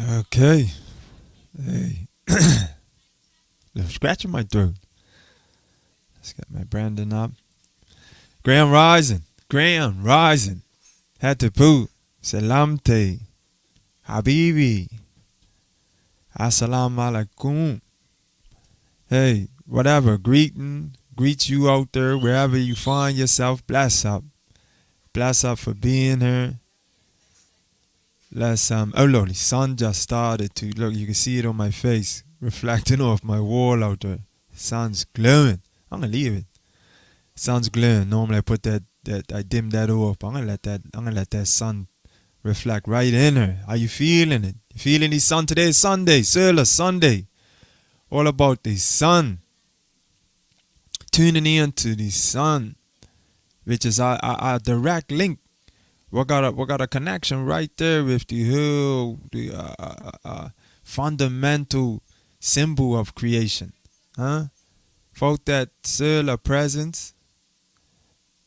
Okay. Hey. Little scratch in my throat. Let's get my Brandon up. Grand Rising. Grand Rising. Had to poo. Salamte. Habibi. Assalamu alaikum. Hey, whatever. Greet you out there wherever you find yourself. Bless up. Bless up for being here. Let's oh Lord, the sun just started to look. You can see it on my face, reflecting off my wall out there. Sun's glowing. I'm gonna leave it. Sun's glowing. Normally I put that I dim that off. I'm gonna let that sun reflect right in her. Are you feeling it? You feeling the sun today? Is Sunday, Solar Sunday. All about the sun. Tuning in to the sun, which is our direct link. We got a connection right there with the whole fundamental symbol of creation, huh? Folk that solar presence.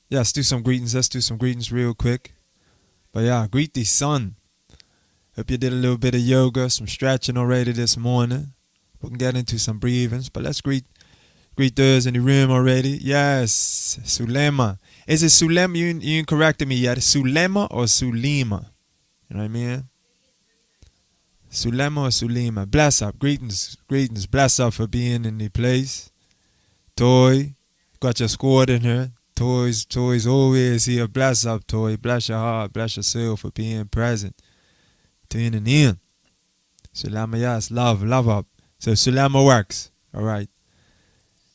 Yeah, let's do some greetings. Let's do some greetings real quick. But yeah, greet the sun. Hope you did a little bit of yoga, some stretching already this morning. We can get into some breathings, but let's greet those in the room already. Yes, Sulema. Is it Sulema? You corrected me yet. Sulema or Sulima? You know what I mean? Sulema or Sulima. Bless up. Greetings. Bless up for being in the place. Toy. Got your squad in here. Toys always here. Bless up, Toy. Bless your heart. Bless your soul for being present. Tuning in. Sulema, yes. Love up. So Sulema works. All right.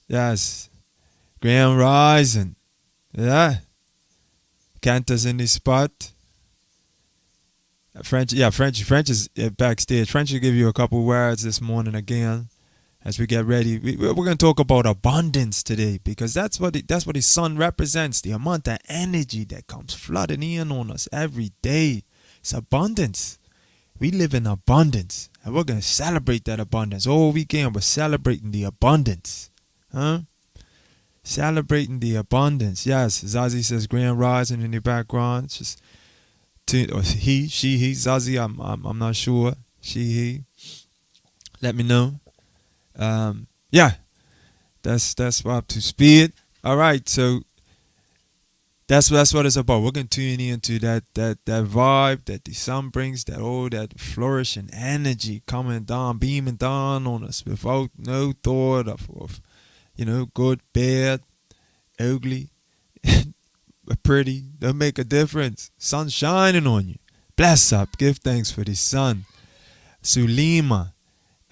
Yes. Grand Rising. Yeah. Cantor's in the spot. French is backstage. French will give you a couple words this morning again as we get ready. We're going to talk about abundance today because that's what the sun represents. The amount of energy that comes flooding in on us every day. It's abundance. We live in abundance and we're going to celebrate that abundance. All weekend we're celebrating the abundance. Huh? Celebrating the abundance. Yes, Zazie says Grand Rising in the background. It's just he, Zazie, I'm not sure. She, he. Let me know. Yeah. That's up to speed. All right, so that's what it's about. We're gonna tune into that vibe that the sun brings, that flourishing energy coming down, beaming down on us without no thought of good, bad, ugly, pretty. Don't make a difference. Sun shining on you. Bless up. Give thanks for the sun. Sulima,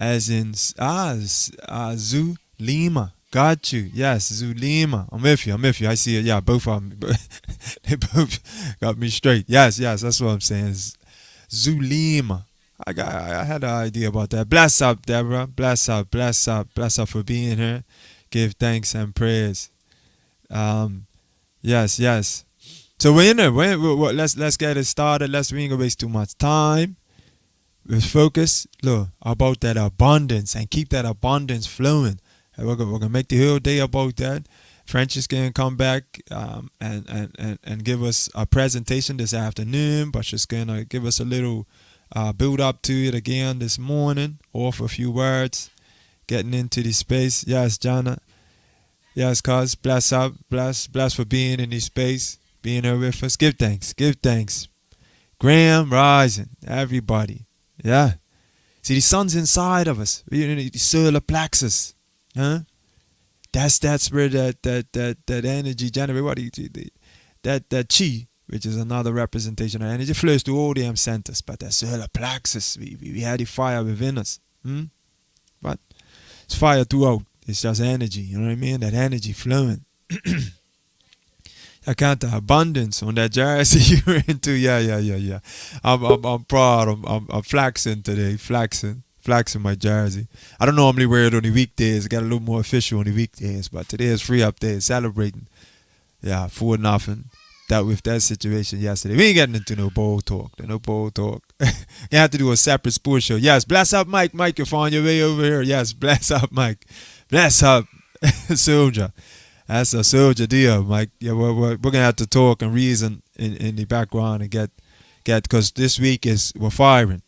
as in Zulima. Got you. Yes, Zulima. I'm with you. I see it. Yeah, both of them. They both got me straight. Yes, that's what I'm saying. Zulima. I had an idea about that. Bless up, Deborah. Bless up for being here. Give thanks and praise. Yes. So we're in there. Let's get it started. We ain't gonna waste too much time. Let's focus, look, about that abundance and keep that abundance flowing. And we're gonna make the whole day about that. French is gonna come back and give us a presentation this afternoon, but she's gonna give us a little build up to it again this morning. Offer a few words. Getting into the space. Yes, Jana. Yes, cuz. Bless up. Bless for being in this space, being here with us. Give thanks. Give thanks. Grand Rising, everybody. Yeah. See, the sun's inside of us. The solar plexus. Huh? That's where that energy generates. What do you that chi, which is another representation of energy, flows through all damn centers. But that solar plexus, we had the fire within us. But it's fire throughout. It's just energy. You know what I mean? That energy flowing. I count the abundance on that jersey you're into. Yeah. I'm proud. I'm flexing today. Flexing my jersey. I don't normally wear it on the weekdays. It got a little more official on the weekdays, but today is free up there, celebrating. Yeah, for nothing. That with that situation yesterday. We ain't getting into no bowl talk. No bowl talk. You have to do a separate sports show. Yes, bless up, Mike. Mike, you're on your way over here. Yes, bless up, Mike. Bless up, soldier. That's a soldier deal, Mike. Yeah, we're gonna have to talk and reason in the background and get because this week we're firing.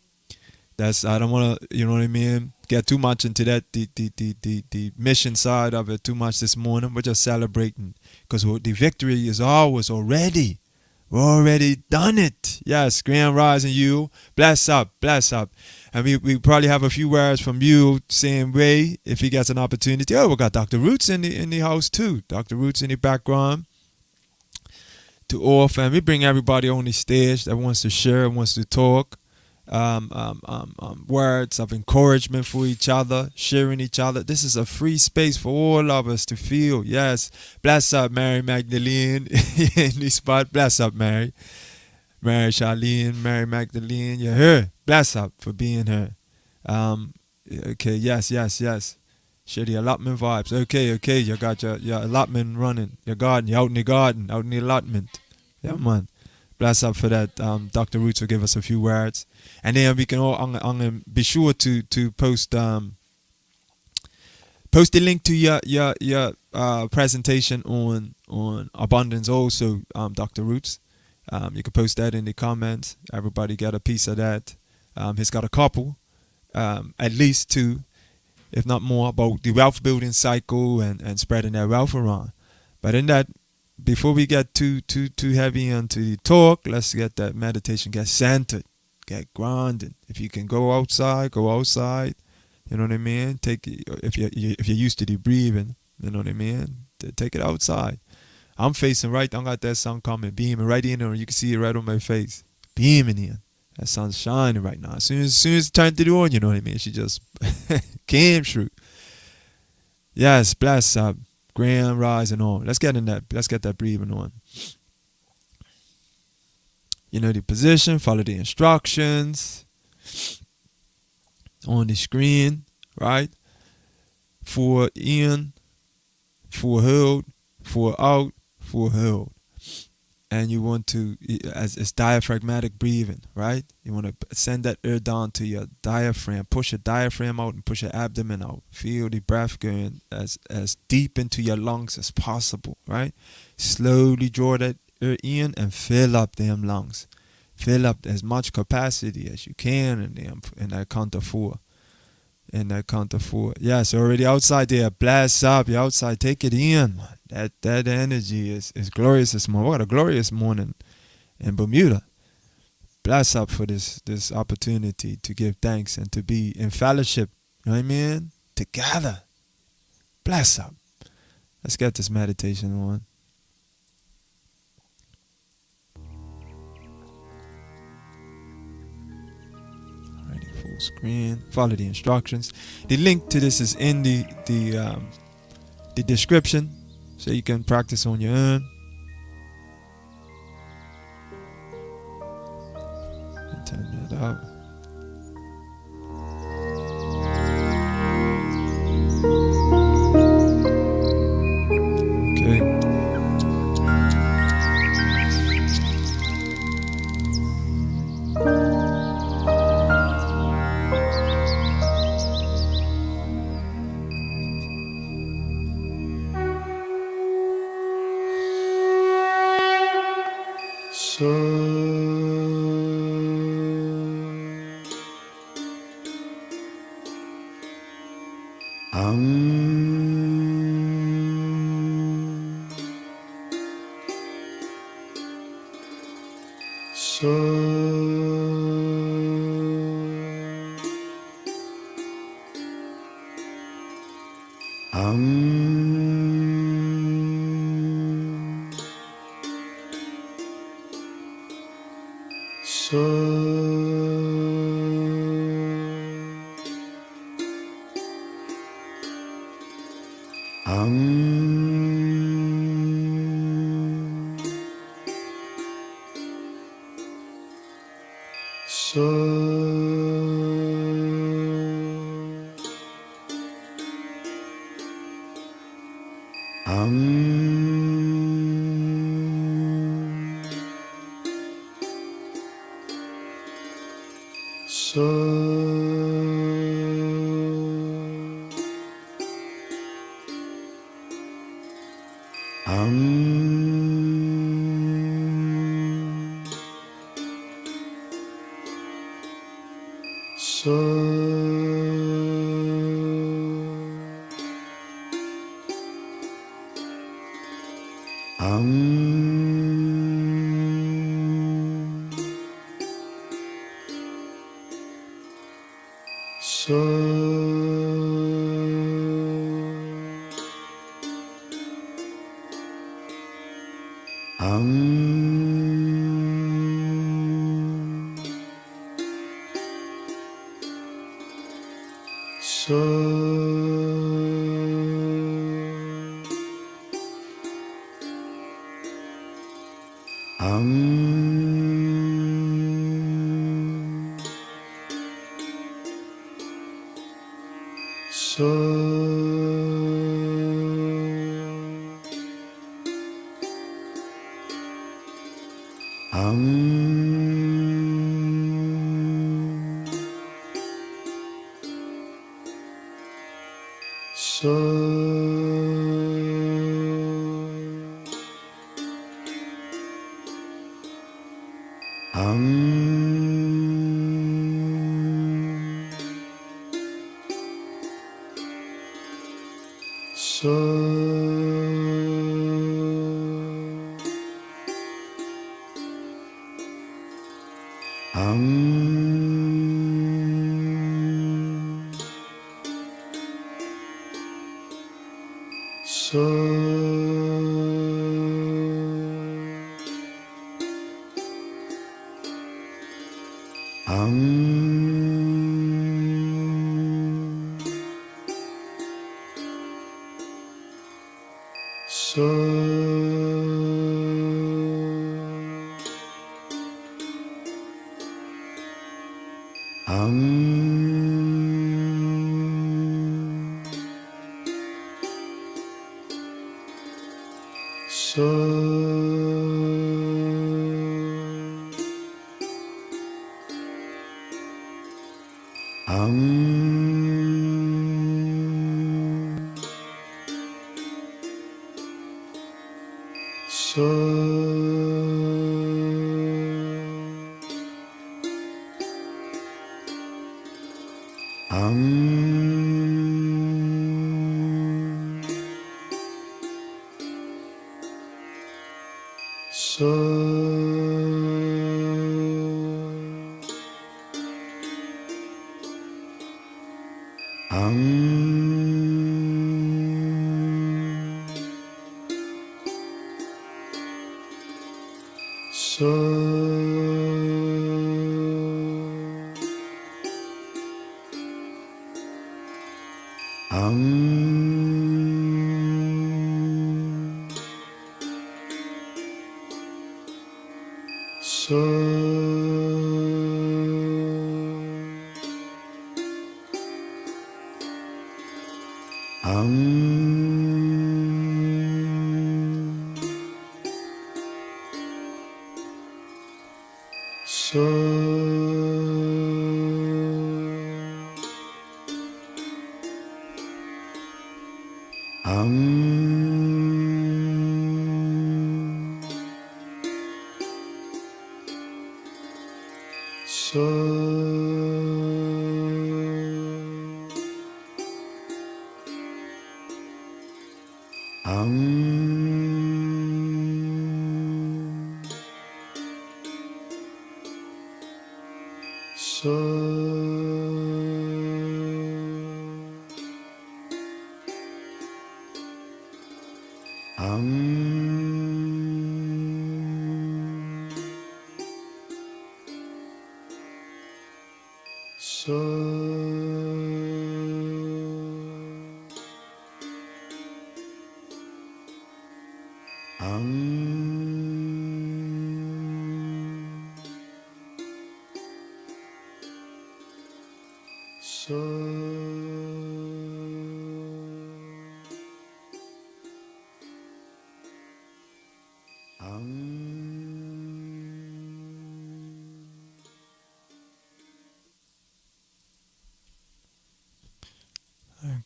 I don't want to, you know what I mean, get too much into that the mission side of it too much this morning. We're just celebrating because the victory is ours already. We're already done it. Yes, Grand Rising you. Bless up. And we probably have a few words from you same way if he gets an opportunity. Oh, we got Dr. Roots in the house too. Dr. Roots in the background. To off, and we bring everybody on the stage that wants to share, wants to talk. Words of encouragement for each other, sharing each other. This is a free space for all of us to feel. Yes, bless up Mary Magdalene in the spot. Bless up Mary Charlene, Mary Magdalene. You're here. Bless up for being here. Okay, yes. Share the allotment vibes. Okay. You got your allotment running. Your garden. You're out in the garden, out in the allotment. Yeah, man. Bless up for that. Dr. Roots will give us a few words. And then we can all be sure to post the link to your presentation on abundance also, Dr. Roots. You can post that in the comments. Everybody got a piece of that. He's got a couple, at least two, if not more, about the wealth building cycle and spreading that wealth around. But in that, before we get too heavy into the talk, let's get that meditation, get centered, get grounded. If you can go outside, go outside. You know what I mean? If you're used to the breathing, you know what I mean? Take it outside. I'm facing right. I got that sun coming, beaming right in there. You can see it right on my face, beaming in. That sun's shining right now. As soon as it turned it on, you know what I mean? She just came through. Yes, bless up. Grand rising on. Let's get in that. Let's get that breathing on. You know the position. Follow the instructions on the screen. Right. 4 in, 4 hold, 4 out, 4 hold. And you want to, as it's diaphragmatic breathing, right? You want to send that air down to your diaphragm. Push your diaphragm out and push your abdomen out. Feel the breath going as deep into your lungs as possible, right? Slowly draw that air in and fill up them lungs. Fill up as much capacity as you can in that count of 4. In that count of 4. Yes, already outside there. Blast up. You're outside. Take it in, man. That energy is glorious this morning. What a glorious morning in Bermuda. Bless up for this opportunity to give thanks and to be in fellowship. You know what I mean? Together. Bless up. Let's get this meditation on. Alrighty, full screen. Follow the instructions. The link to this is in the description, so you can practice on your own. And turn that up. Okay.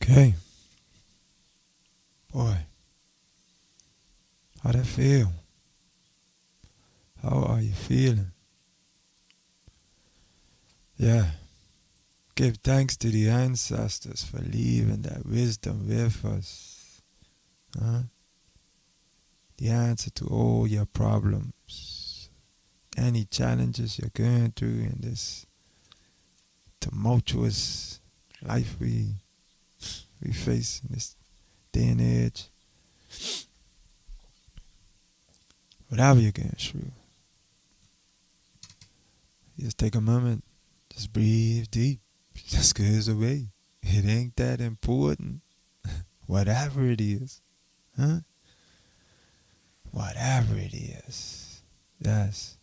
Okay. Boy, how that feel? How are you feeling? Yeah. Give thanks to the ancestors for leaving that wisdom with us. Huh? The answer to all your problems. Any challenges you're going through in this tumultuous life we face in this day and age. Whatever you're going through, just take a moment, just breathe deep, just goes away. It ain't that important. Whatever it is, huh? Whatever it is, yes.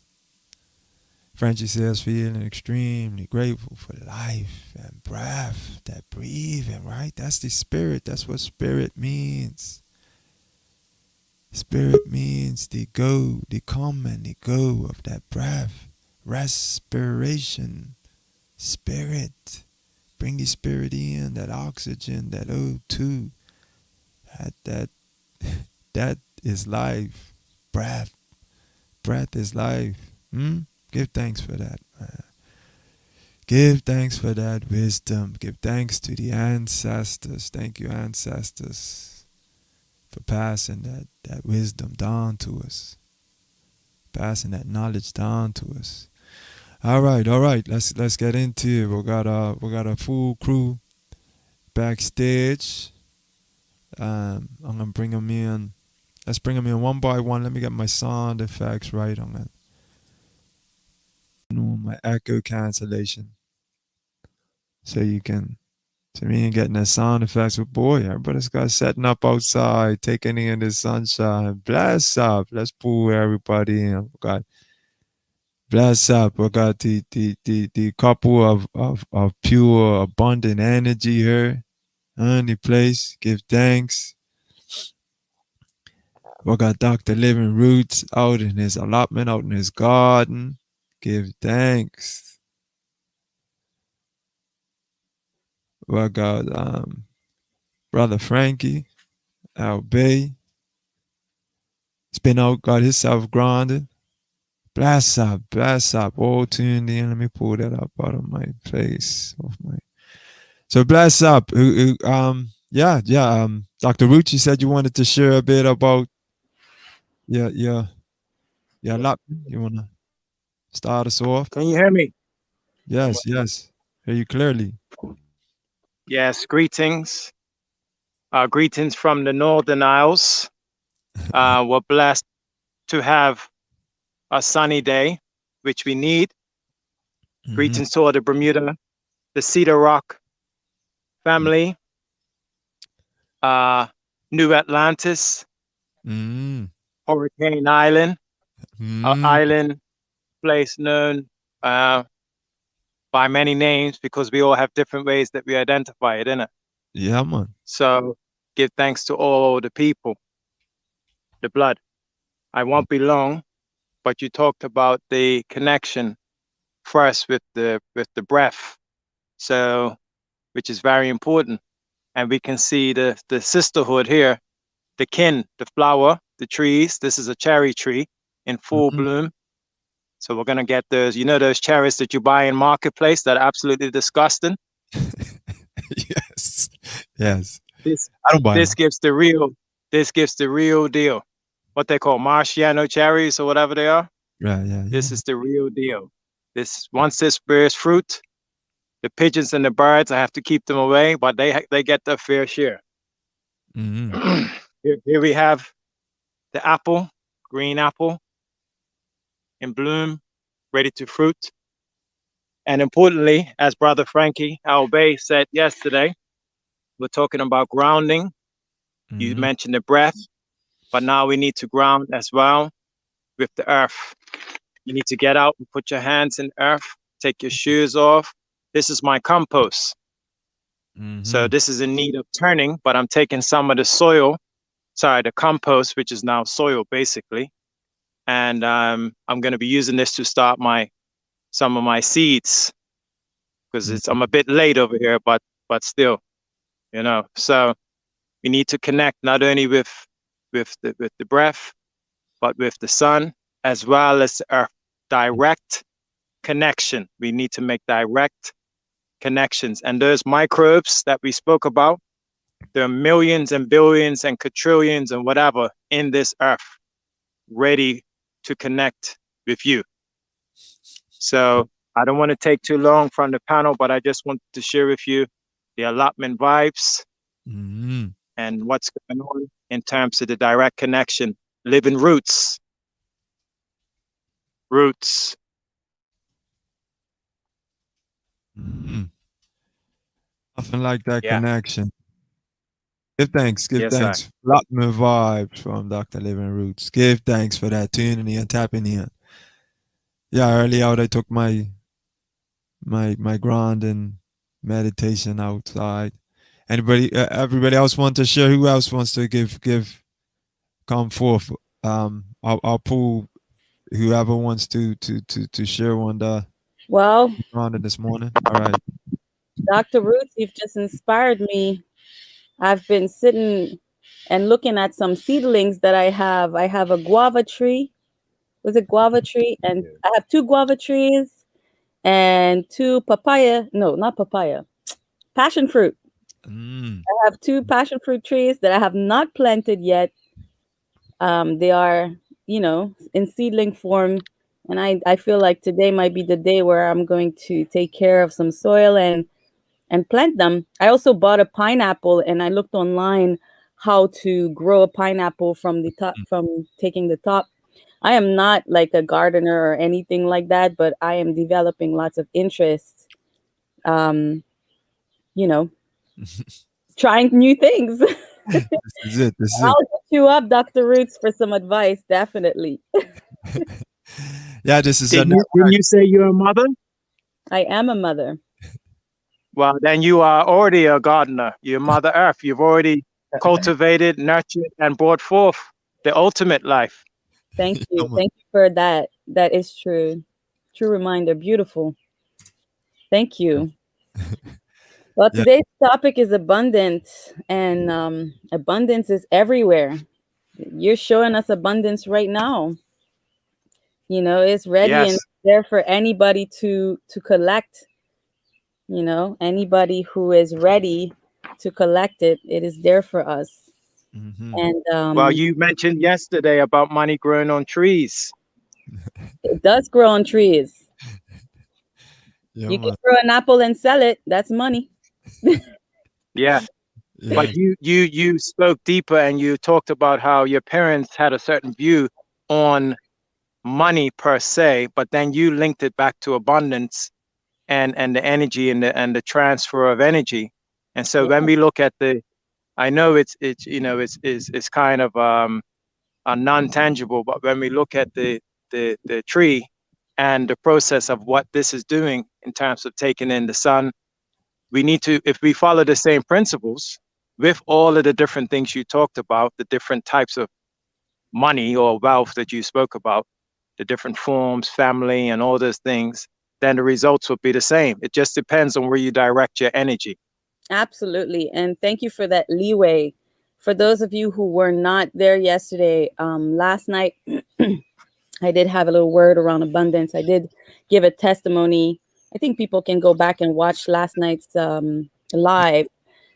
Frankie says, feeling extremely grateful for life and breath, that breathing, right? That's the spirit. That's what spirit means. Spirit means the go, the come and the go of that breath. Respiration. Spirit. Bring the spirit in, that oxygen, that O2. That is life. Breath. Breath is life. Give thanks for that, man. Give thanks for that wisdom. Give thanks to the ancestors. Thank you, ancestors, for passing that wisdom down to us. Passing that knowledge down to us. All right. Let's get into it. We got a full crew backstage. I'm gonna bring them in. Let's bring them in one by one. Let me get my sound effects right on that. My echo cancellation, so you can. So me and getting the sound effects. But boy, everybody's got setting up outside, taking in the sunshine. Bless up. Let's pull everybody in. We got bless up. We got the couple of pure, abundant energy here in the place. Give thanks. We got Dr. Living Roots out in his allotment, out in his garden. Give thanks. We got Brother Frankie el Bey. He's been out, got himself grounded. Bless up. All tuned in. Let me pull that up out of my face. So bless up. Dr. Rucci said you wanted to share a bit about your allotment. You wanna start us off? Can you hear me? Yes. Hear you clearly. Yes, greetings. Greetings from the Northern Isles. We're blessed to have a sunny day, which we need. Greetings to all the Bermuda, the Cedar Rock family, nuAtlantis, Hurricane Island, an island place known by many names because we all have different ways that we identify it, innit? Yeah, man. So give thanks to all the people, the blood. I won't be long, but you talked about the connection first with the breath, so which is very important, and we can see the sisterhood here, the kin, the flower, the trees. This is a cherry tree in full bloom. So we're gonna get those, those cherries that you buy in marketplace that are absolutely disgusting. Yes. I don't buy this them. This gives the real deal. What they call Marciano cherries or whatever they are. Yeah. This is the real deal. once this bears fruit, the pigeons and the birds, I have to keep them away, but they get their fair share. Mm-hmm. Here we have the apple, green apple, in bloom, ready to fruit. And importantly, as Brother Frankie el Bey said yesterday, we're talking about grounding. Mm-hmm. You mentioned the breath, but now we need to ground as well with the earth. You need to get out and put your hands in earth, take your shoes off. This is my compost. Mm-hmm. So this is in need of turning, but I'm taking some of the soil, the compost, which is now soil basically. And I'm going to be using this to start some of my seeds, because I'm a bit late over here, but still, so we need to connect not only with the breath, but with the sun, as well as our direct connection. We need to make direct connections. And those microbes that we spoke about, there are millions and billions and quadrillions and whatever in this earth ready to connect with you. So I don't want to take too long from the panel, but I just wanted to share with you the allotment vibes and what's going on in terms of the direct connection, living roots. Mm-hmm. Nothing like that Yeah. connection. Give thanks. Give Yes, thanks. Allotment vibes from Dr. Living Roots. Give thanks for that tuning in, tapping in. Yeah, early out I took my grounding meditation outside. Everybody else want to share? Who else wants to come forth? I'll pull whoever wants to share on the grounding this morning. All right. Dr. Ruth, you've just inspired me. I've been sitting and looking at some seedlings that I have. I have a guava tree. Was it guava tree? And I have 2 guava trees and 2 papaya. No, not papaya. Passion fruit. I have 2 passion fruit trees that I have not planted yet. They are, in seedling form. And I feel like today might be the day where I'm going to take care of some soil and plant them. I also bought a pineapple, and I looked online how to grow a pineapple from the top, from taking the top. I am not like a gardener or anything like that, but I am developing lots of interest, trying new things. This is it. I'll hit you up, Dr. Roots, for some advice, definitely. Yeah, this is Didn't you say you're a mother? I am a mother. Well, then you are already a gardener. You're Mother Earth. You've already cultivated, nurtured, and brought forth the ultimate life. Thank you. Thank you for that. That is true. True reminder. Beautiful. Thank you. Well, today's topic is abundance, and abundance is everywhere. You're showing us abundance right now. It's ready and there for anybody to collect. Anybody who is ready to collect it, it is there for us. And well, you mentioned yesterday about money growing on trees. It does grow on trees. You can grow an apple and sell it. That's money. Yeah. But you spoke deeper, and you talked about how your parents had a certain view on money per se, but then you linked it back to abundance and the energy and the transfer of energy. And so when we look at I know it's kind of a non-tangible, but when we look at the tree and the process of what this is doing in terms of taking in the sun, we need to, if we follow the same principles with all of the different things you talked about, the different types of money or wealth that you spoke about, the different forms, family, and all those things, then the results will be the same. It just depends on where you direct your energy. Absolutely. And thank you for that leeway. For those of you who were not there yesterday, last night, I did have a little word around abundance. I did give a testimony. I think people can go back and watch last night's live.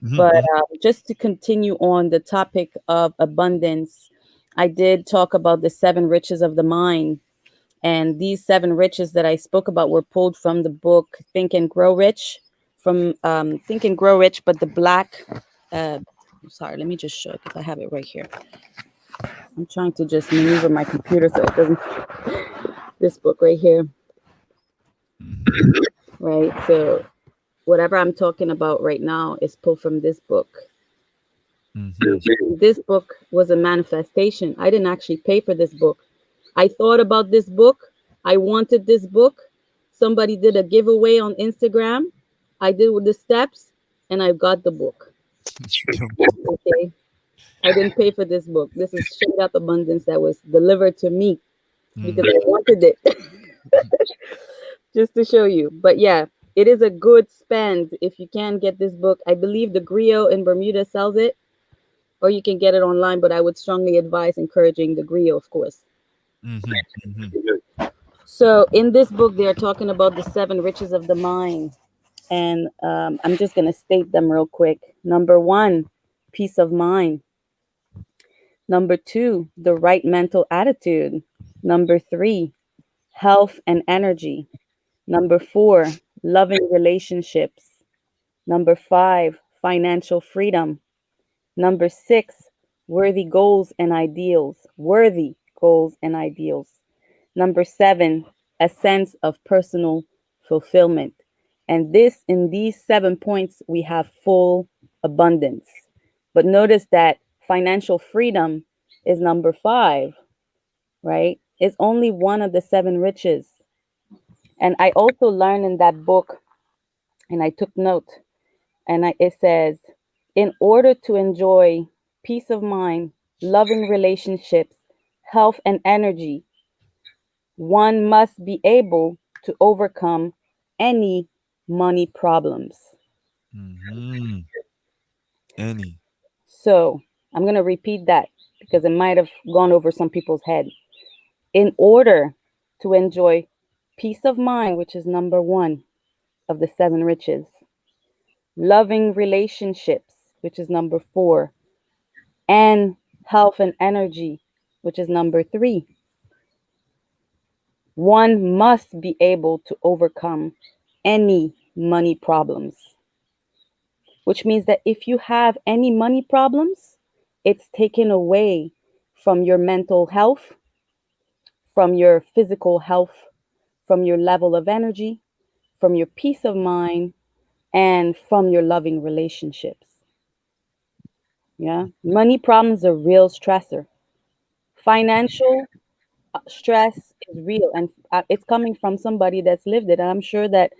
But just to continue on the topic of abundance, I did talk about the 7 riches of the mind. And these 7 riches that I spoke about were pulled from the book Think and Grow Rich, from Think and Grow Rich, but the black, sorry, let me just show it because I have it right here. I'm trying to just maneuver my computer so it doesn't, this book right here. Right, so whatever I'm talking about right now is pulled from this book. This book was a manifestation. I didn't actually pay for this book. I thought about this book. I wanted this book. Somebody did a giveaway on Instagram. I did with the steps and I got the book. Okay. I didn't pay for this book. This is straight up abundance that was delivered to me because I wanted it. Just to show you. But yeah, it is a good spend if you can get this book. I believe the Griot in Bermuda sells it, or you can get it online, but I would strongly advise encouraging the Griot, of course. So in this book, they're talking about the 7 riches of the mind. And I'm just going to state them real quick. Number 1, peace of mind. Number 2, the right mental attitude. Number 3, health and energy. Number 4, loving relationships. Number 5, financial freedom. Number 6, worthy goals and ideals. Worthy goals and ideals. Number 7, a sense of personal fulfillment. And in these 7 points, we have full abundance. But notice that financial freedom is number 5, right? It's only one of the 7 riches. And I also learned in that book, and I took note, and it says, in order to enjoy peace of mind, loving relationships, health and energy, one must be able to overcome any money problems. Any. So I'm going to repeat that because it might have gone over some people's head. In order to enjoy peace of mind, which is number 1 of the 7 riches, loving relationships, which is number 4, and health and energy, which is number 3, one must be able to overcome any money problems. Which means that if you have any money problems, it's taken away from your mental health, from your physical health, from your level of energy, from your peace of mind, and from your loving relationships. Yeah, money problems are real stressor. Financial stress is real, and it's coming from somebody that's lived it. And I'm sure that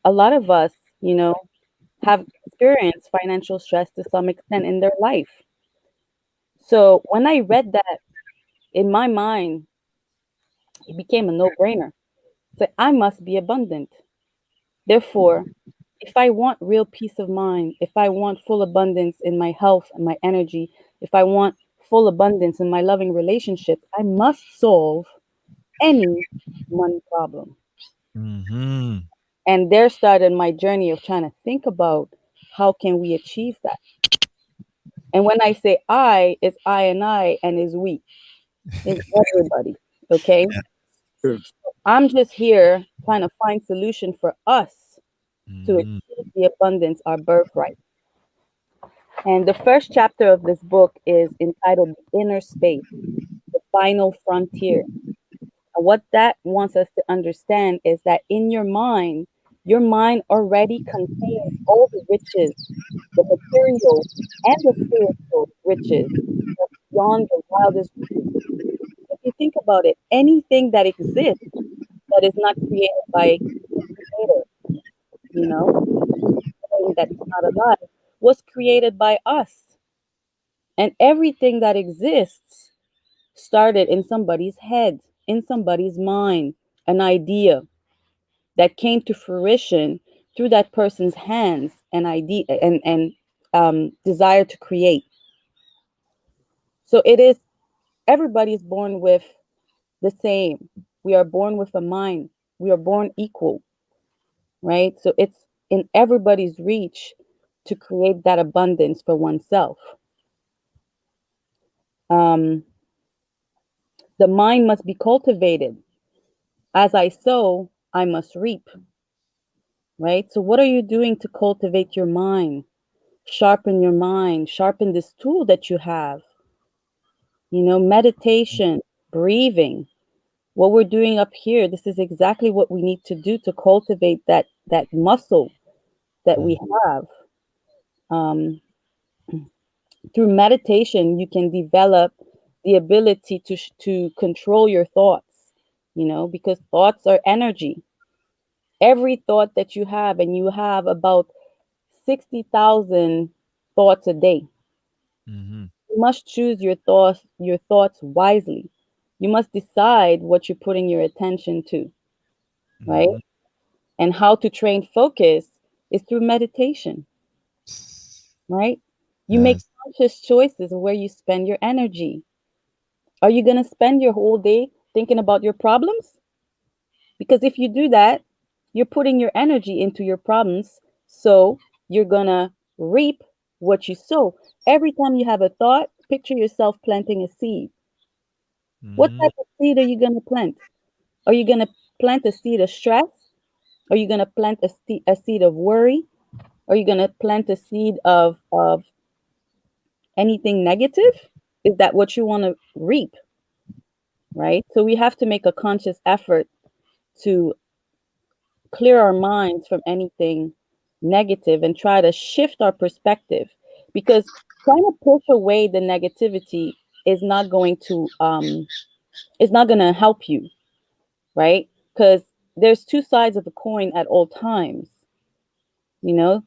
a lot of us, have experienced financial stress to some extent in their life. So when I read that, in my mind, it became a no-brainer. So I must be abundant. Therefore, if I want real peace of mind, if I want full abundance in my health and my energy, if I want full abundance in my loving relationships, I must solve any money problem. And there started my journey of trying to think about how can we achieve that. And when I say I, it's I and is we. It's everybody. Okay. Yeah. I'm just here trying to find solution for us to achieve the abundance, our birthright. And the first chapter of this book is entitled The Inner Space, the Final Frontier. And what that wants us to understand is that in your mind already contains all the riches, the material and the spiritual riches beyond the wildest dreams. If you think about it, anything that exists that is not created by a creator, that is not alive, was created by us. And everything that exists started in somebody's head, in somebody's mind, an idea that came to fruition through that person's hands, an idea and desire to create. So everybody's born with the same. We are born with a mind. We are born equal, right? So it's in everybody's reach to create that abundance for oneself. The mind must be cultivated. As I sow, I must reap, right? So what are you doing to cultivate your mind? Sharpen your mind, sharpen this tool that you have. You know, meditation, breathing. What we're doing up here, this is exactly what we need to do to cultivate that muscle that we have. Um, through meditation, you can develop the ability to control your thoughts. You know, because thoughts are energy. Every thought that you have, and you have about 60,000 thoughts a day. Mm-hmm. You must choose your thoughts wisely. You must decide what you're putting your attention to, right? Mm-hmm. And how to train focus is through meditation, right? You make Yes. conscious choices of where you spend your energy. Are you going to spend your whole day thinking about your problems? Because if you do that, you're putting your energy into your problems. So you're going to reap what you sow. Every time you have a thought, picture yourself planting a seed. What Mm-hmm. type of seed are you going to plant? Are you going to plant a seed of stress? Are you going to plant a seed of worry? Are you going to plant a seed of anything negative? Is that what you want to reap? Right? So we have to make a conscious effort to clear our minds from anything negative and try to shift our perspective, because trying to push away the negativity is not going to help you, right? Because there's two sides of the coin at all times. You know,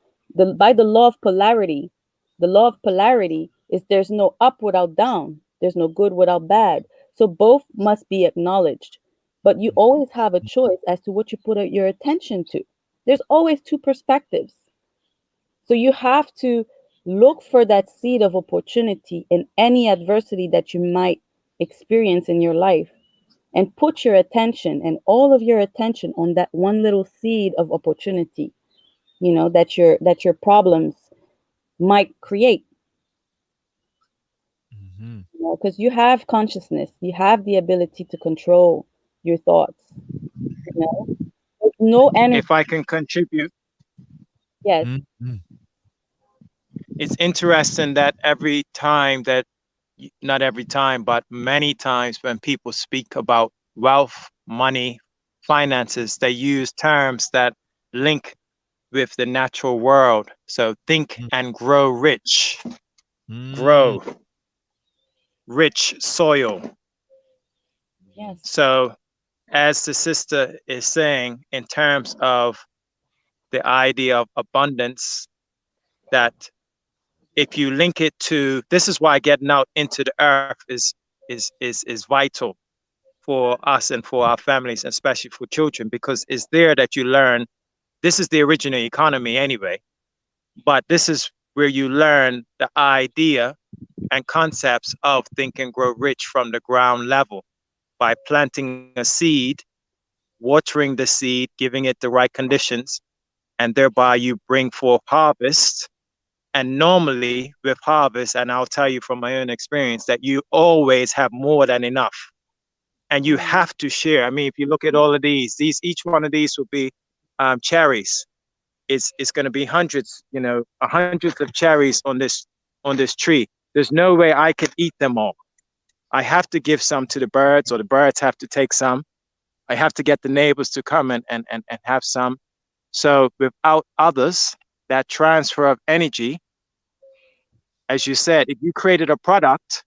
by the law of polarity, the law of polarity is there's no up without down, there's no good without bad. So both must be acknowledged, but you always have a choice as to what you put your attention to. There's always two perspectives. So you have to look for that seed of opportunity in any adversity that you might experience in your life, and put your attention and all of your attention on that one little seed of opportunity, you know, that your problems might create. Mm-hmm. You know, because you have consciousness, you have the ability to control your thoughts. You know, there's no energy. If I can contribute, Yes. Mm-hmm. it's interesting that every time that, not every time, but many times when people speak about wealth, money, finances, they use terms that link with the natural world. So think and grow rich, Mm-hmm. grow rich soil. Yes. So as the sister is saying, in terms of the idea of abundance, that if you link it to, this is why getting out into the earth is vital for us and for our families, especially for children, because it's there that you learn. This is the original economy anyway, but this is where you learn the idea and concepts of think and grow rich from the ground level by planting a seed, watering the seed, giving it the right conditions, and thereby you bring forth harvest. And normally with harvest, and I'll tell you from my own experience, that you always have more than enough. And you have to share. I mean, if you look at all of these, each one of these will be cherries. It's going to be hundreds, hundreds of cherries on this tree. There's no way I could eat them all. I have to give some to the birds, or the birds have to take some. I have to get the neighbors to come and have some. So without others, that transfer of energy, as you said, if you created a product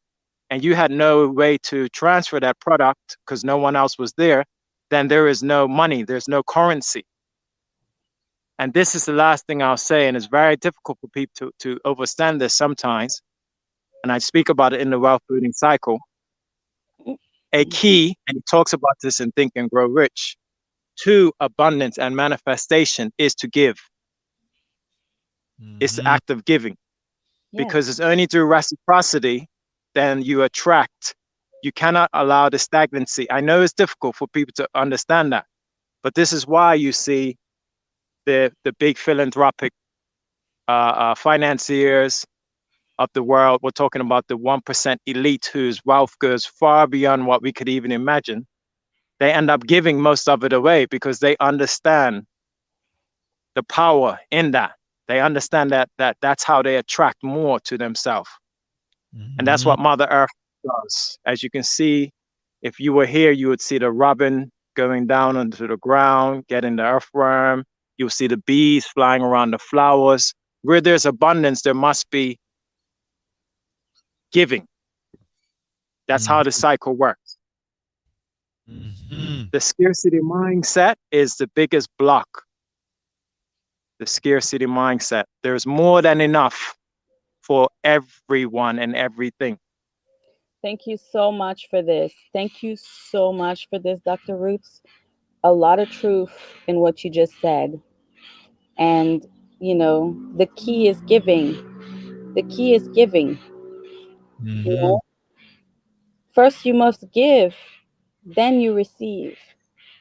and you had no way to transfer that product because no one else was there, then there is no money, there's no currency. And this is the last thing I'll say, and it's very difficult for people to understand this sometimes. And I speak about it in the wealth building cycle. A key, and he talks about this in Think and Grow Rich, to abundance and manifestation is to give. It's the Mm-hmm. act of giving, Yes. because it's only through reciprocity then you attract. You cannot allow the stagnancy. I know it's difficult for people to understand that, but this is why you see the big philanthropic financiers of the world. We're talking about the 1% elite whose wealth goes far beyond what we could even imagine. they end up giving most of it away because they understand the power in that. They understand that that's how they attract more to themselves. And that's what Mother Earth does. As you can see, if you were here, you would see the robin going down onto the ground, getting the earthworm. You'll see the bees flying around the flowers. Where there's abundance, there must be giving. That's how the cycle works. The scarcity mindset is the biggest block. The scarcity mindset. There's more than enough for everyone and everything. Thank you so much for this. Thank you so much for this, Dr. Roots. A lot of truth in what you just said. And, you know, the key is giving. The key is giving. You know? First you must give, then you receive.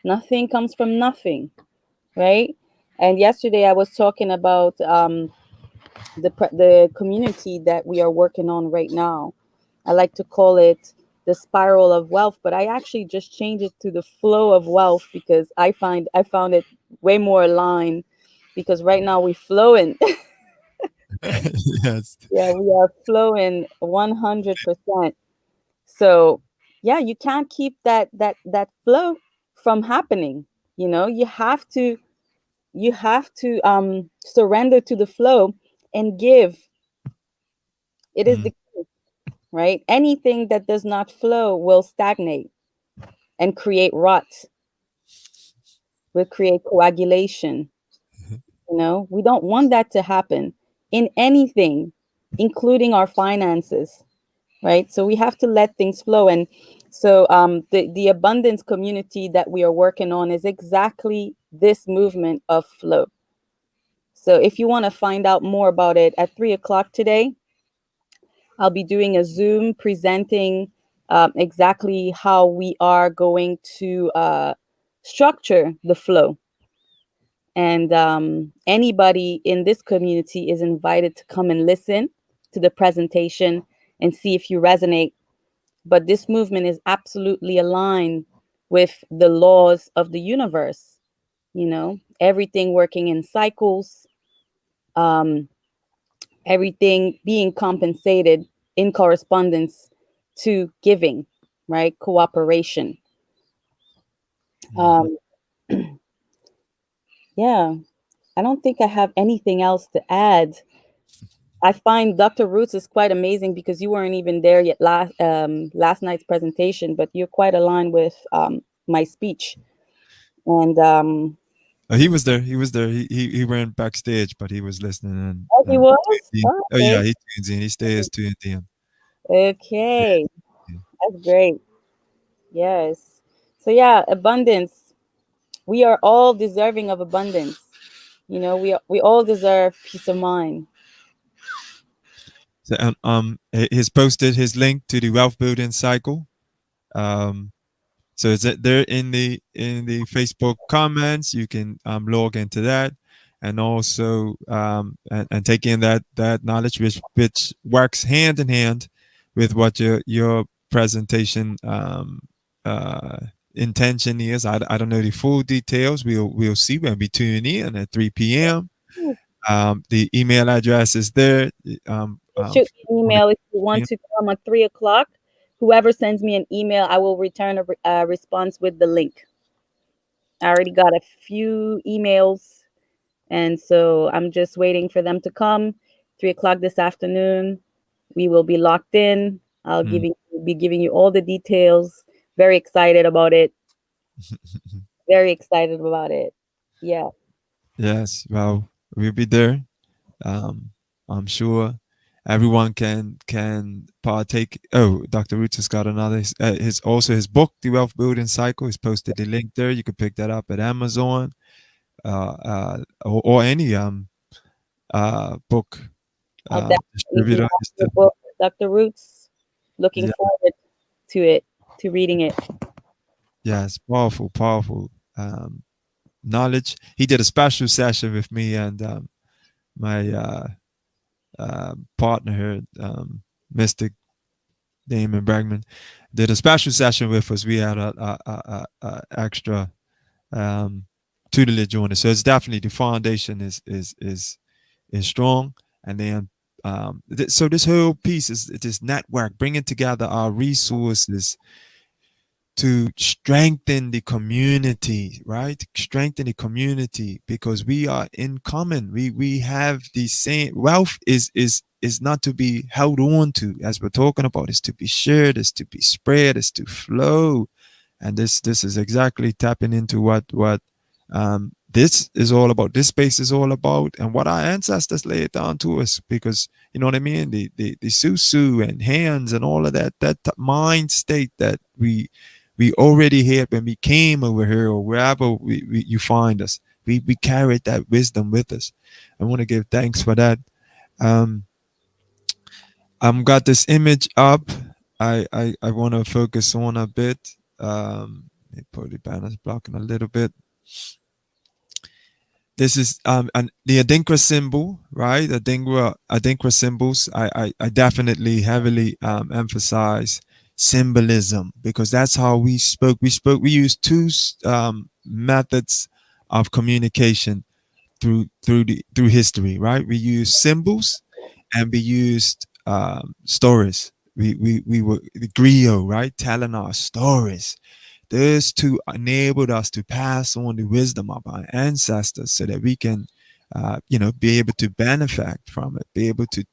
Nothing comes from nothing, right? And yesterday I was talking about the community that we are working on right now. I like to call it the spiral of wealth, but I actually just changed it to the flow of wealth because I found it way more aligned, because right now we're flowing. Yes. Yeah, we are flowing 100%. So yeah, you can't keep that flow from happening. You know, you have to surrender to the flow and give. It is the key, right? Anything that does not flow will stagnate and create rot, will create coagulation. You know, we don't want that to happen in anything, including our finances, right? So we have to let things flow. And so the abundance community that we are working on is exactly this movement of flow. So if you want to find out more about it, at 3:00 today, I'll be doing a Zoom presenting exactly how we are going to structure the flow. And anybody in this community is invited to come and listen to the presentation and see if you resonate. But this movement is absolutely aligned with the laws of the universe, you know, everything working in cycles, everything being compensated in correspondence to giving, right? Cooperation. Yeah, I don't think I have anything else to add. I find Dr. Roots is quite amazing because you weren't even there yet last night's presentation, but you're quite aligned with my speech. And He was there. He was there. He went backstage, but he was listening. And oh, he was? Oh, Okay. yeah, he tunes in. He stays tuned in. Okay, Yeah. that's great. Yes. So yeah, abundance. We are all deserving of abundance. You know, we all deserve peace of mind. So, he's posted his link to the wealth building cycle. So it's there in the Facebook comments. You can log into that, and also and take in that knowledge, which works hand in hand with what your presentation intention is. I don't know the full details. We'll see when we tune in at 3 p.m. The email address is there. Shoot me an email if you want to come at 3:00. Whoever sends me an email, I will return a response with the link. I already got a few emails, and so I'm just waiting for them to come. 3:00 this afternoon, we will be locked in. I'll be giving you all the details. Very excited about it. Very excited about it. Yeah. Yes. Well, we'll be there. I'm sure everyone can partake. Oh, Dr. Roots has got another. His book, The Wealth Building Cycle. He's posted the link there. You can pick that up at Amazon, or any book I'll definitely distributor. the book, Dr. Roots. Looking forward to it, to reading it. Yes, powerful knowledge. He did a special session with me and my partner here, Mystic Damon Bergman, did a special session with us. We had a extra tutelage on it, so it's definitely the foundation is strong, and then so this whole piece is this network bringing together our resources to strengthen the community, right? Strengthen the community, because we are in common. We have the same wealth is not to be held on to, as we're talking about, is to be shared, is to be spread, is to flow. And this is exactly tapping into what this is all about. This space is all about, and what our ancestors laid down to us, because you know what I mean, the susu and hands and all of that mind state that we already had when we came over here, or wherever you find us. We carried that wisdom with us. I want to give thanks for that. I've got this image up. I want to focus on a bit. Let me put the banners blocking a little bit. This is the Adinkra symbol, right? Adinkra symbols. I definitely heavily emphasize symbolism, because that's how we spoke. We used two methods of communication through history, right? We used symbols, and we used stories. We were the griot, right? Telling our stories. Those two enabled us to pass on the wisdom of our ancestors, so that we can, be able to benefit from it, be able to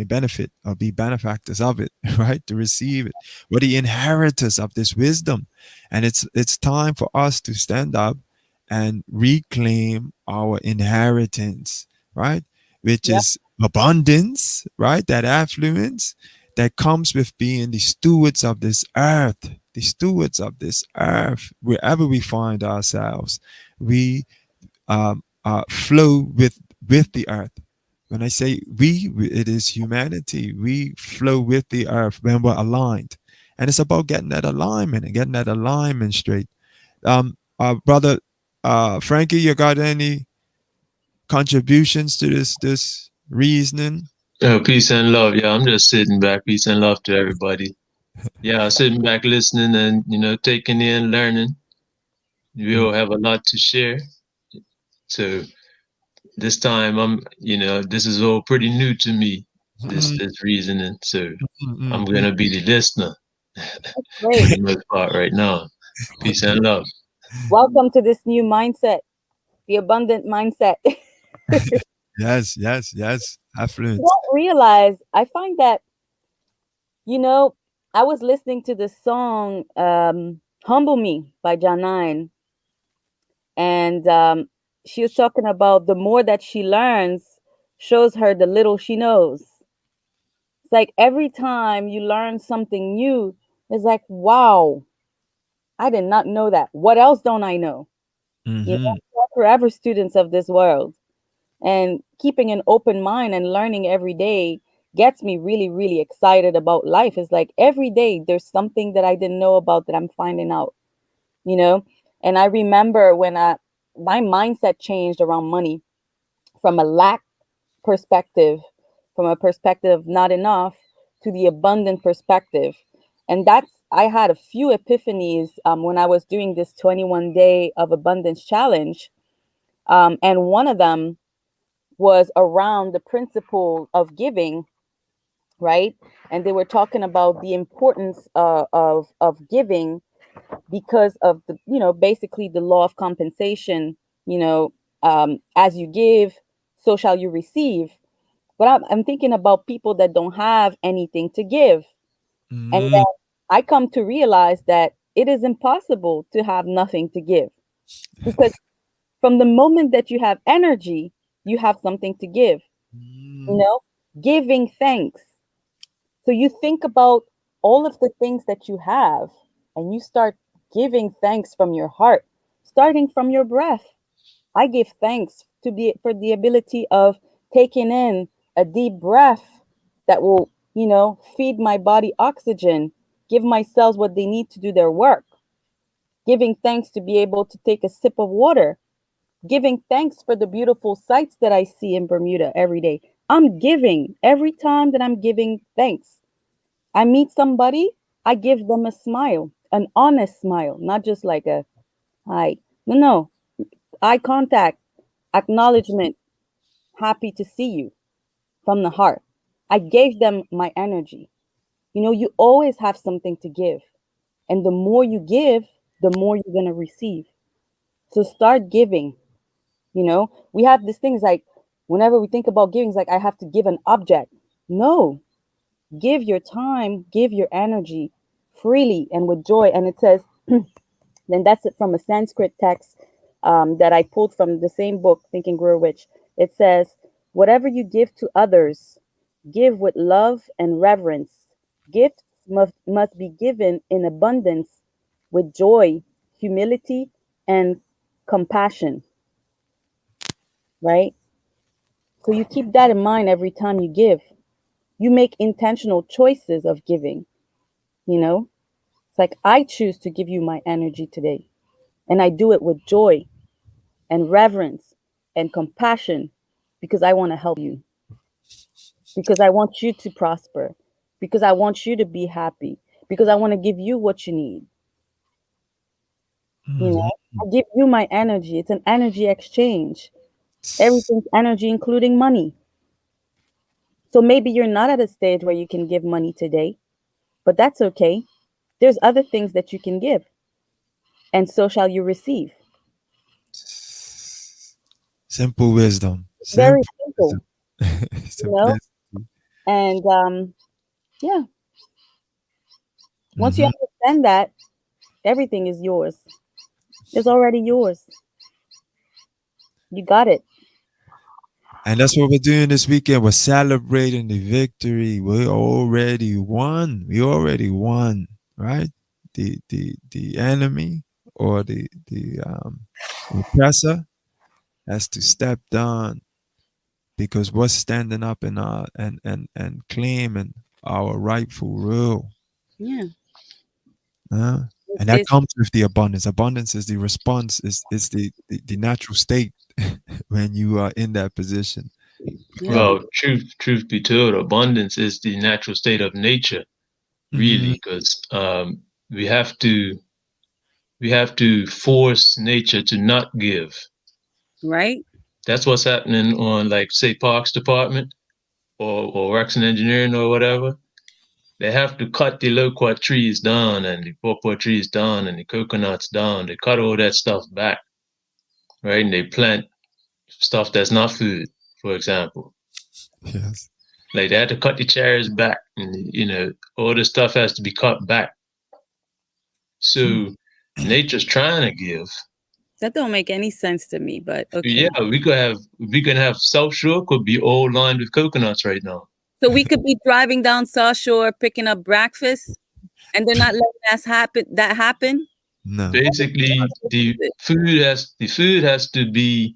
benefit or be benefactors of it, right? To receive it. We're the inheritors of this wisdom. And it's time for us to stand up and reclaim our inheritance, right? Which is abundance, right? That affluence that comes with being the stewards of this earth. The stewards of this earth, wherever we find ourselves, we flow with the earth. When I say we, it is humanity. We flow with the earth when we're aligned, and it's about getting that alignment and getting that alignment straight. Brother Frankie, you got any contributions to this reasoning? Peace and love. Yeah, I'm just sitting back. Peace and love to everybody. Yeah, sitting back, listening, and taking in, learning. We all have a lot to share. So this time, this is all pretty new to me. This reasoning. So I'm gonna be the listener for the most part right now. Peace and love. Welcome to this new mindset, the abundant mindset. Yes. Affluence. You don't realize, I find that, I was listening to the song Humble Me by Janine, and she was talking about the more that she learns shows her the little she knows. It's like every time you learn something new, it's like, wow, I did not know that. What else don't I know? We're forever students of this world. And keeping an open mind and learning every day gets me really, really excited about life. It's like every day there's something that I didn't know about that I'm finding out, And I remember when my mindset changed around money from a lack perspective, from a perspective of not enough, to the abundant perspective. And I had a few epiphanies when I was doing this 21-day of abundance challenge. And one of them was around the principle of giving, right? And they were talking about the importance of giving because of basically the law of compensation. As you give, so shall you receive. But I'm thinking about people that don't have anything to give, and then I come to realize that it is impossible to have nothing to give, because from the moment that you have energy, you have something to give. Giving thanks. So you think about all of the things that you have, and you start giving thanks from your heart, starting from your breath. I give thanks for the ability of taking in a deep breath that will, feed my body oxygen, give my cells what they need to do their work. Giving thanks to be able to take a sip of water. Giving thanks for the beautiful sights that I see in Bermuda every day. I'm giving every time that I'm giving thanks. I meet somebody, I give them a smile, an honest smile, not just like a hi. No. Eye contact, acknowledgement, happy to see you from the heart. I gave them my energy. You know, you always have something to give. And the more you give, the more you're going to receive. So start giving. You know, we have these things like whenever we think about giving, it's like I have to give an object. No, give your time, give your energy freely and with joy. And it says, then that's it from a Sanskrit text that I pulled from the same book, Think and Grow Rich. It says, whatever you give to others, give with love and reverence. Gifts must be given in abundance with joy, humility, and compassion, right? So you keep that in mind every time you give. You make intentional choices of giving, you know? It's like, I choose to give you my energy today. And I do it with joy and reverence and compassion because I want to help you, because I want you to prosper, because I want you to be happy, because I want to give you what you need. You know, I give you my energy. It's an energy exchange. Everything's energy, including money. So maybe you're not at a stage where you can give money today, but that's okay. There's other things that you can give, and so shall you receive. Simple wisdom. Very Simple simple, wisdom. you know? And yeah, once you understand that, everything is yours. It's already yours. You got it. And that's what we're doing this weekend. We're celebrating the victory. We already won. We already won, right? The enemy or the oppressor has to step down because we're standing up in our and claiming our rightful rule. Yeah. And that comes with the abundance. Abundance is the response, is the natural state when you are in that position. Yeah. Well, truth be told, abundance is the natural state of nature, really, because we have to force nature to not give. Right. That's what's happening on, like, say, Parks Department or Works and Engineering or whatever. They have to cut the loquat trees down and the pawpaw trees down and the coconuts down. They cut all that stuff back, right? And they plant stuff that's not food, for example. Yes. Like, they had to cut the cherries back, and all the stuff has to be cut back. So nature's trying to give. That don't make any sense to me, but okay. Yeah, we can have South Shore could be all lined with coconuts right now. So we could be driving down South Shore picking up breakfast, and they're not letting that happen. No. Basically, the food has to be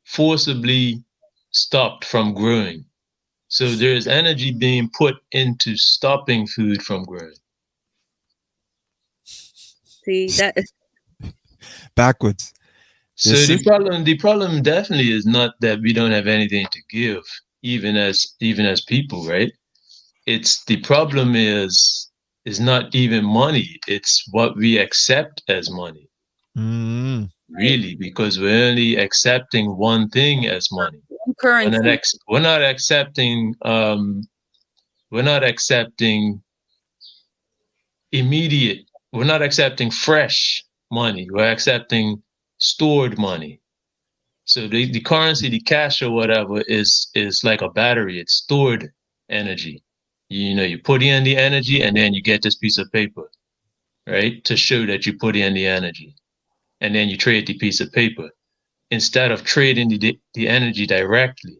forcibly stopped from growing. So there's energy being put into stopping food from growing. See, that is backwards. So the problem definitely is not that we don't have anything to give, even as people, right? It's the problem is not even money. It's what we accept as money. Really, because we're only accepting one thing as money. Currency. We're not accepting immediate. We're not accepting fresh money. We're accepting stored money. So the currency, the cash or whatever, is like a battery. It's stored energy. You put in the energy and then you get this piece of paper, right, to show that you put in the energy. And then you trade the piece of paper instead of trading the energy directly.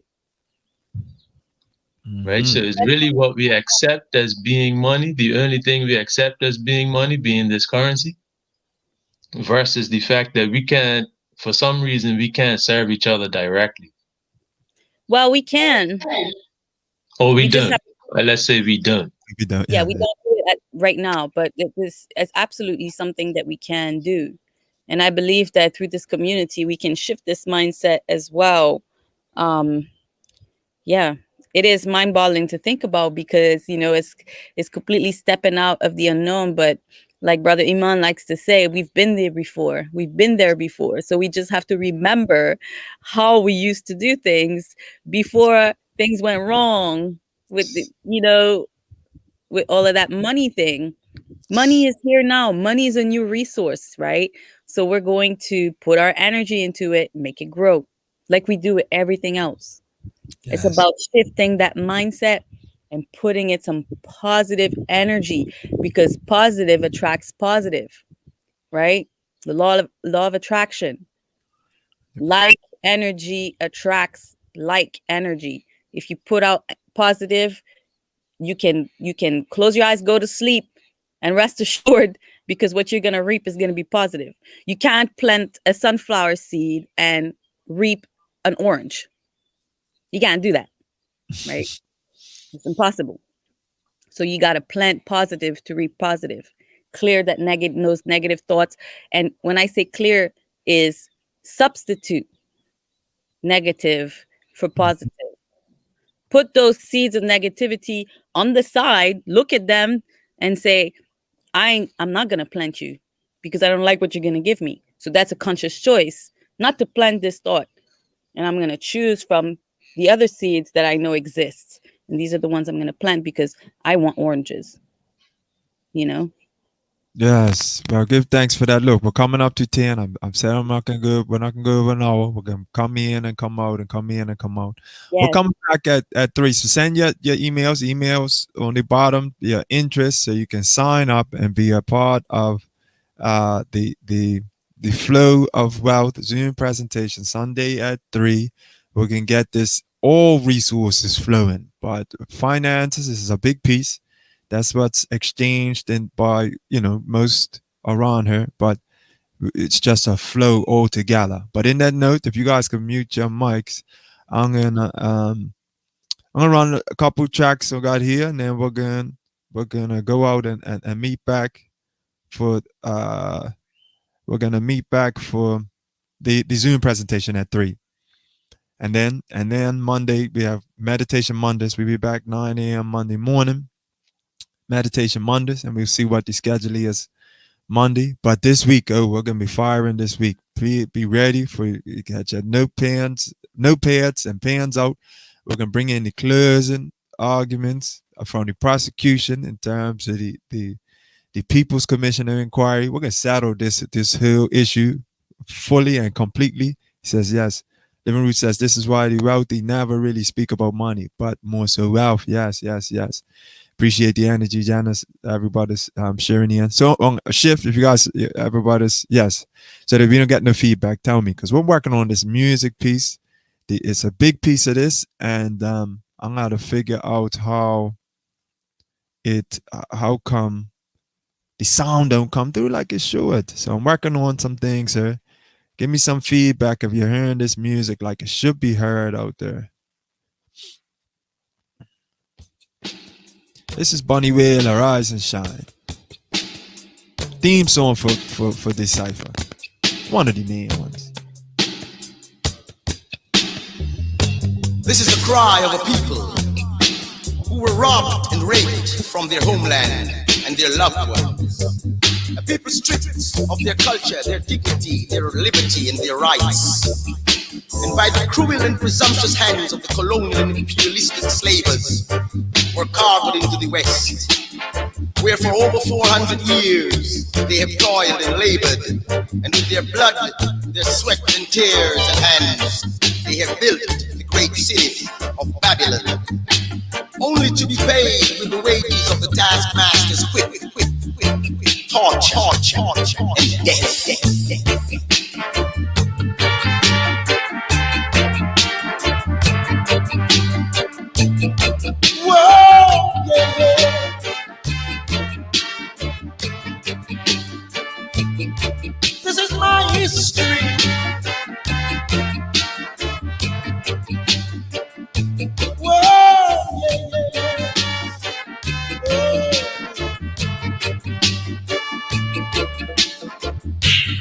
Right? So it's really what we accept as being money, the only thing we accept as being money, being this currency, versus the fact that for some reason, we can't serve each other directly. Well, we can. Or we don't. Let's say we don't. Yeah, we don't do it right now, but it's absolutely something that we can do. And I believe that through this community, we can shift this mindset as well. Yeah, it is mind-boggling to think about, because it's completely stepping out of the unknown. But like Brother Iman likes to say, we've been there before. So we just have to remember how we used to do things before things went wrong with with all of that money thing. Money is here now. Money is a new resource, right? So we're going to put our energy into it, make it grow, like we do with everything else. Yes. It's about shifting that mindset and putting it some positive energy, because positive attracts positive, right? The law of attraction. Like energy attracts like energy. If you put out positive, you can close your eyes, go to sleep, and rest assured, because what you're going to reap is going to be positive. You can't plant a sunflower seed and reap an orange. You can't do that, right? It's impossible. So you got to plant positive to reap positive. Clear those negative thoughts. And when I say clear, is substitute negative for positive. Put those seeds of negativity on the side, look at them and say, I'm not going to plant you because I don't like what you're going to give me. So that's a conscious choice not to plant this thought. And I'm going to choose from the other seeds that I know exist. And these are the ones I'm going to plant because I want oranges, Yes. Well, give thanks for that. Look, we're coming up to 10. I'm saying we're not going to go over an hour. We're going to come in and come out and come in and come out. Yes. We'll come back at 3. So send your emails on the bottom, your interest, so you can sign up and be a part of the Flow of Wealth Zoom presentation Sunday at 3. We can get all resources flowing, but finances is a big piece. That's what's exchanged by most around here, but it's just a flow altogether. But in that note, if you guys can mute your mics, I'm gonna run a couple tracks I got here, and then we're gonna go out and meet back for the Zoom presentation at 3. And then Monday we have meditation Mondays. We'll be back 9 a.m. Monday morning. Meditation Mondays, and we'll see what the schedule is Monday. But this week, we're gonna be firing this week. Be ready for you. Get your notepads and pens out. We're gonna bring in the closing arguments from the prosecution in terms of the People's Commission of Inquiry. We're gonna settle this whole issue fully and completely. He says yes. Living Root says this is why the wealthy never really speak about money, but more so wealth. Yes. Appreciate the energy, Janice. Everybody's sharing in. So on a shift, if you guys, everybody's yes. So if you don't get no feedback, tell me, because we're working on this music piece. It's a big piece of this, and I'm gonna figure out how come the sound don't come through like it should. So I'm working on some things, sir. Give me some feedback if you're hearing this music like it should be heard out there. This is Bunny Whale, Arise and Shine. Theme song for dCyfa. One of the main ones. This is the cry of a people who were robbed and raped from their homeland and their loved ones. A people stripped of their culture, their dignity, their liberty, and their rights. And by the cruel and presumptuous hands of the colonial and imperialistic slavers, were carved into the West, where for over 400 years they have toiled and labored, and with their blood, their sweat and tears and hands, they have built the great city of Babylon, only to be paid with the wages of the taskmaster's whip, torture, and death. Whoa, yeah. This is my history. Whoa, yeah.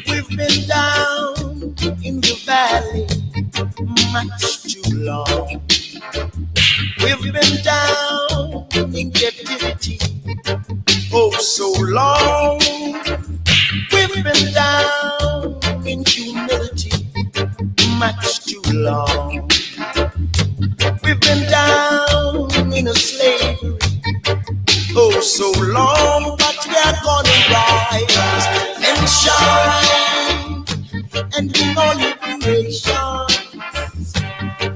We've been down so long. We've been down in humility much too long. We've been down in a slavery, oh so long, but we are gonna rise and shine and bring all liberation.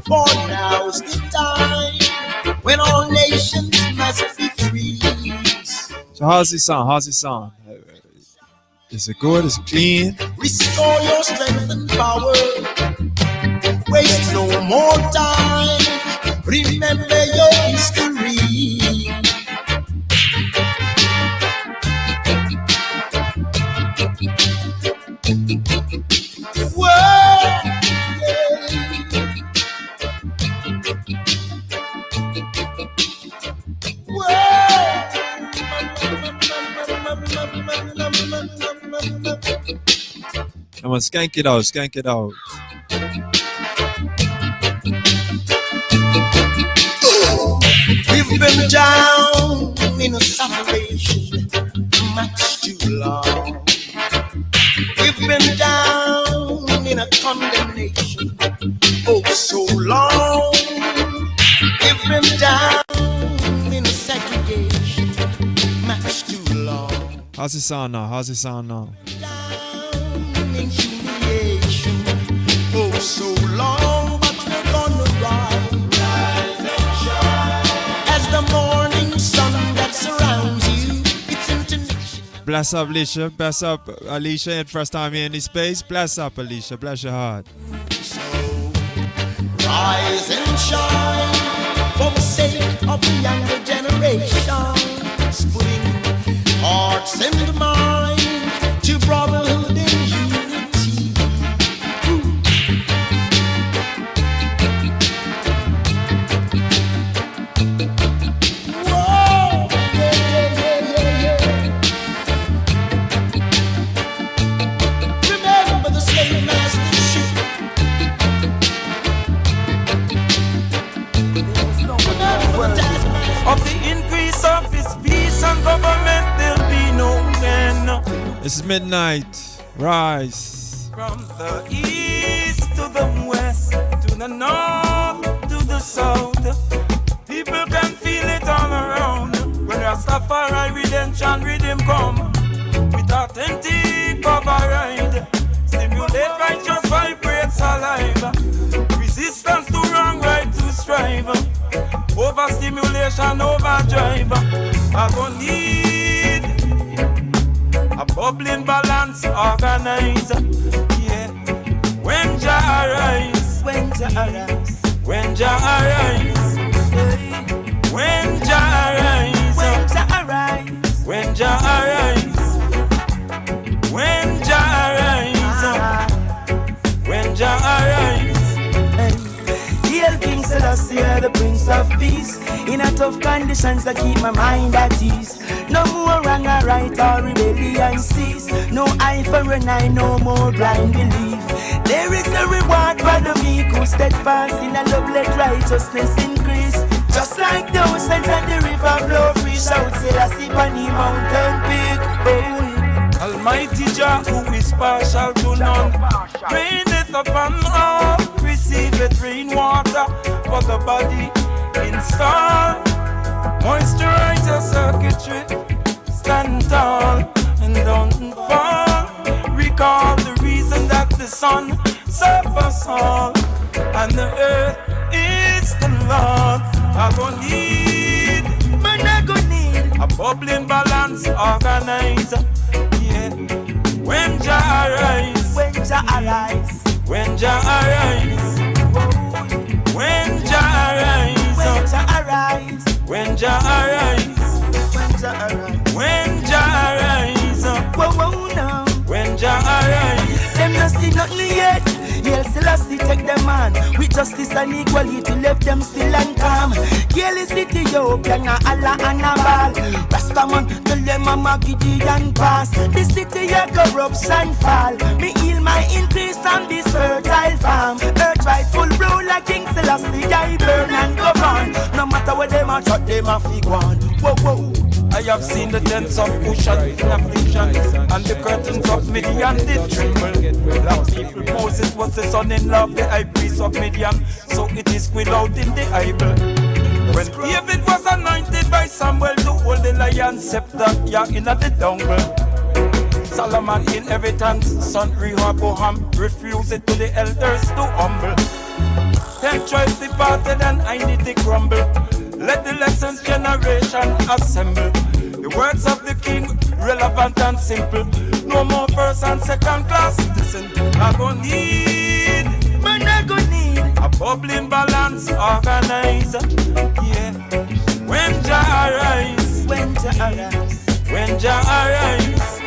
For now's the time when all nations must be free. So how's it sound? How's it sound? Is it good? Is it clean? Restore your strength and power. Waste no more time. Remember your history. Whoa, Come on, skank it out, skank it out. We've been down in a separation much too long. We've been down in a condemnation, oh so long. We've been down in a segregation much too long. How's it sound now? How's it sound now? Down in humiliation, oh so long, but we're gonna rise and shine. As the morning sun that surrounds you, it's international. Bless up, Alicia. Bless up, Alicia. And first time here in this space. Bless up, Alicia. Bless your heart. So rise and shine for the sake of the younger generation. Putting hearts and mind to brotherhood and unity. Whoa, yeah. Remember the slave master's ship. Of the increase of his peace and government, there'll be no end. It's midnight. Rise. From the east to the west, to the north, to the south, people can feel it all around. When Rastafari redemption rhythm come, with authentic override, stimulate righteous vibrates alive. Resistance to wrong, right to strive. Overstimulation, overdrive. I gon' need a bubbling balance, organize. Yeah. When Jah arise, when Jah arise, when Jah arise, when Jah arise, when Jah arise, when Jah arise, when Jah arise, when Jah arise. Hail King Selassie, the Prince of Peace. In a tough conditions, I keep my mind at ease. No more wrong or right or rebellion cease. No eye for an eye, no more blind belief. There is a reward for the meek who steadfast in a love, let righteousness increase. Just like the oceans and the river flow free, shout Selassie on the mountain peak. Oh, Almighty Jah, who is partial to none, raineth upon all, receiveth rainwater for the body. Install, moisturize your circuitry, stand tall and don't fall. Recall the reason that the sun serves us all, and the earth is the Lord. I gon' need, man, I go need a bubbling balance, organize. Yeah. When Jah arise, when Jah arise, when Jah arise, when Jah arise, when Jah arise, when Jah arise, when Jah arise, when Jah arise, whoa, whoa, now. when Jah arise. Them not see nothing yet. Hail Selassie take them on. With justice and equality left them still and calm. Hail is Ethiopia, na Allah and a ball. Rastaman tell them I'm a Gideon pass. The city a corruption fall. Me heal my increase on this fertile farm. Earth rightful ruler King Selassie I burn and govern. No matter what them a shot them a fig one. Whoa, whoa. I have seen the tents of ocean in affliction, and the curtains of Midian did tremble. Black people, Moses was the son-in-law of the high priest of Midian, so it is squealed out in the Bible. When David was anointed by Samuel to hold the lion scepter, yeah, in the jungle. Solomon inheritance, son Rehoboam, refused it to the elders to humble. 10 tribes departed and I need to crumble. Let the lessons generation assemble. The words of the king, relevant and simple. No more first and second class citizen. I gon' need, man, I gon' need a bubbling balance, organize. Yeah. When Jah arise, when Jah arise, when Jah arise,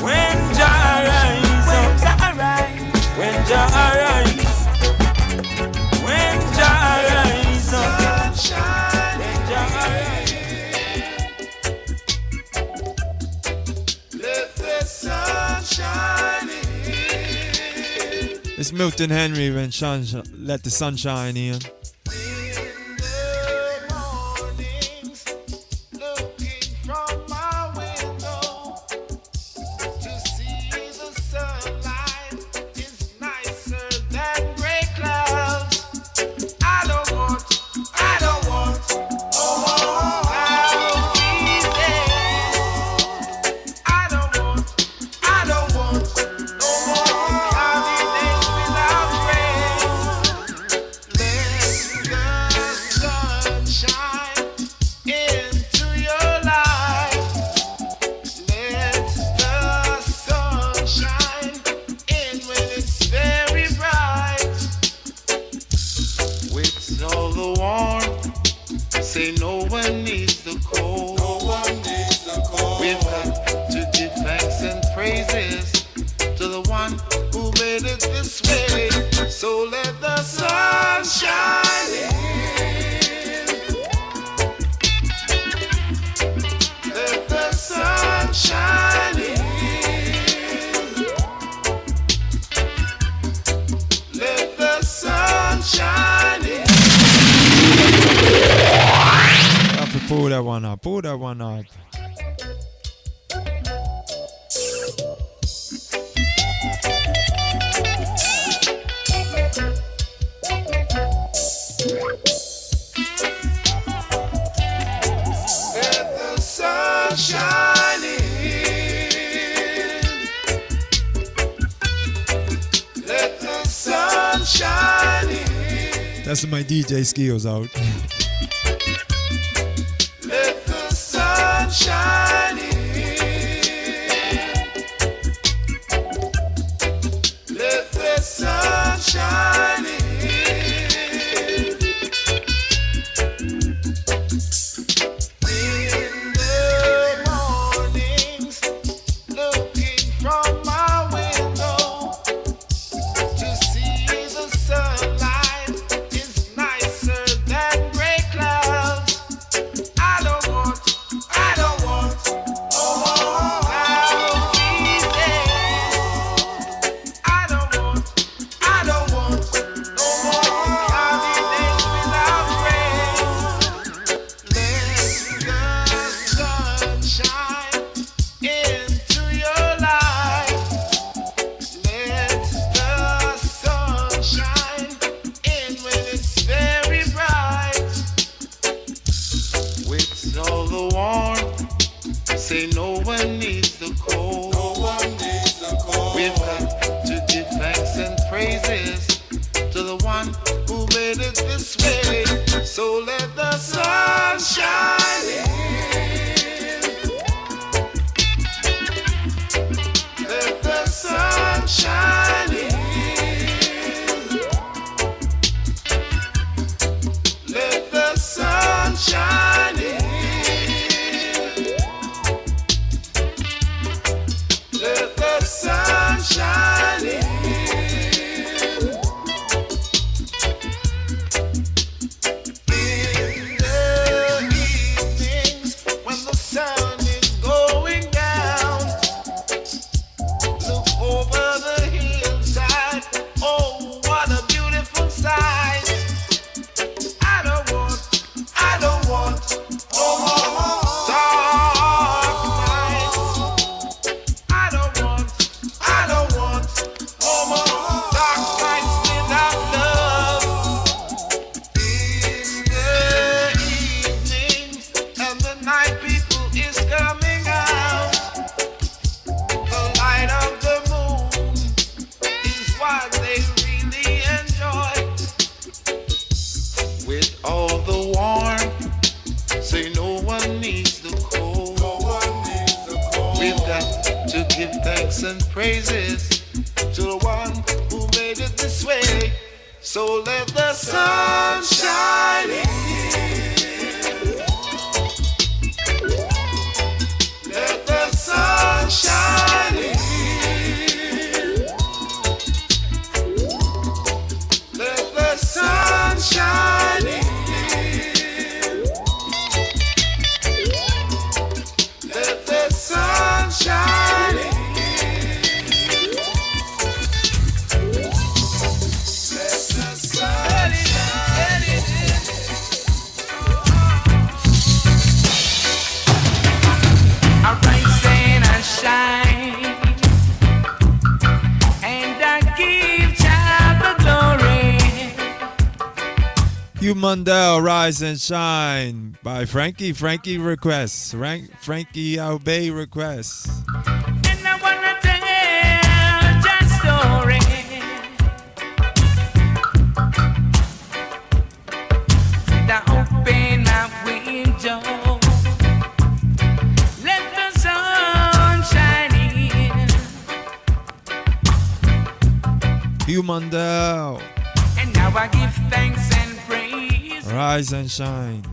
when Jah arise, when Jah arise, when Jah arise, when Jah arise, sunshine, when Jah arise. Let the sun shine in. It's Milton Henry when let the sun shine in. Pull that one up. Let the sun shine in. Let the sun shine in. That's my DJ skills out. Shine in. Let the sun shine in. In the mornings, looking from my window to see the sunlight is nicer than gray clouds. I don't want say no one needs the cold. No one needs the cold. We've got to give thanks and praises to the one who made it this way. So let the sun shine in. Let the sun shine in. Let the sun shine in. Let the sun shine in. one needs the cold. We've got to give thanks and praises to the one who made it this way. So let the sun shine in. Let the sun shine in. Let the sun shine in. Let the sun shine in. You Mundell, Rise and Shine by Frankie. Frankie requests. Frankie el Bey requests. And I wanna tell just story. I open my window. Let the sun shine in. You Mundell. And now I give thanks and praise. Rise and shine.